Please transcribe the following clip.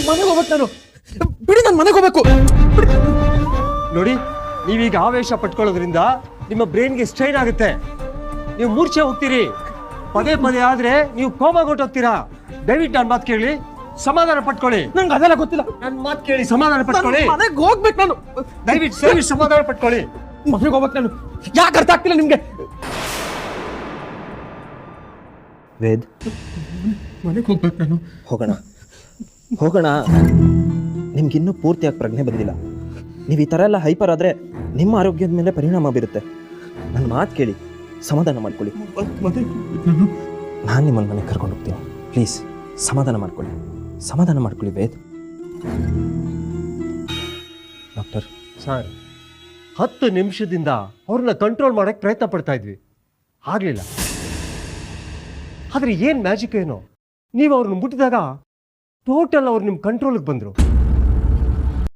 ಮನೆಗೆ ಹೋಗ್ಬೇಕು ನಾನು. ಬಿಡಿ, ನಾನು ಮನೆಗೆ ಹೋಗ್ಬೇಕು. ನೋಡಿ, ನೀವೀಗ ಆವೇಶ ಪಟ್ಕೊಳ್ಳೋದ್ರಿಂದ ನಿಮ್ಮ ಬ್ರೈನ್ಗೆ ಸ್ಟ್ರೈನ್ ಆಗುತ್ತೆ. ನೀವು ಮೂರ್ಛೆ ಹೋಗ್ತೀರಿ. ಪದೇ ಪದೇ ಆದ್ರೆ ನೀವು ಕೋಮಾಗೆ ಹೊರಟೋಗ್ತೀರಾ. ದಯವಿಟ್ಟು ನನ್ನ ಮಾತು ಕೇಳಿ, ಸಮಾಧಾನ ಪಟ್ಕೊಳ್ಳಿ. ನಂಗೆ ಅದೆಲ್ಲ ಗೊತ್ತಿಲ್ಲ. ನನ್ನ ಮಾತು ಕೇಳಿ, ಸಮಾಧಾನ ಪಟ್ಕೊಳ್ಳಿ. ಮನೆಗೆ ಹೋಗ್ಬೇಕು ನಾನು. ದಯವಿಟ್ಟು ಸಮಾಧಾನ ಪಟ್ಕೊಳ್ಳಿ. ಮನೆಗೆ ಹೋಗ್ಬೇಕು ನಾನು. ಯಾಕೆ ಅರ್ಥ ಆಗ್ತಿಲ್ಲ ನಿಮ್ಗೆ? ವೇದ್, ಮನೆಗೆ ಹೋಗ್ಬೇಕು ನಾನು. ಹೋಗೋಣ. ನಿಮ್ಗಿನ್ನೂ ಪೂರ್ತಿಯಾಗಿ ಪ್ರಜ್ಞೆ ಬಂದಿಲ್ಲ. ನೀವು ಈ ಥರ ಎಲ್ಲ ಹೈಪರ್ ಆದರೆ ನಿಮ್ಮ ಆರೋಗ್ಯದ ಮೇಲೆ ಪರಿಣಾಮ ಬೀರುತ್ತೆ. ನನ್ನ ಮಾತು ಕೇಳಿ, ಸಮಾಧಾನ ಮಾಡ್ಕೊಳ್ಳಿ. ನಾನು ನಿಮ್ಮನ್ನು ಮನೆಗೆ ಕರ್ಕೊಂಡು ಹೋಗ್ತೀನಿ. ಪ್ಲೀಸ್ ಸಮಾಧಾನ ಮಾಡ್ಕೊಳ್ಳಿ ವೇದ್. ಡಾಕ್ಟರ್ ಸರ್, 10 ನಿಮಿಷದಿಂದ ಅವ್ರನ್ನ ಕಂಟ್ರೋಲ್ ಮಾಡಕ್ಕೆ ಪ್ರಯತ್ನ ಪಡ್ತಾ ಇದ್ವಿ, ಆಗ್ಲಿಲ್ಲ. ಆದ್ರೆ ಏನ್ ಮ್ಯಾಜಿಕ್ ಏನೋ, ನೀವು ಅವ್ರನ್ನ ಮುಟ್ಟಿದಾಗ ಟೋಟಲ್ ಅವ್ರು ನಿಮ್ಮ ಕಂಟ್ರೋಲ್ಗೆ ಬಂದ್ರು.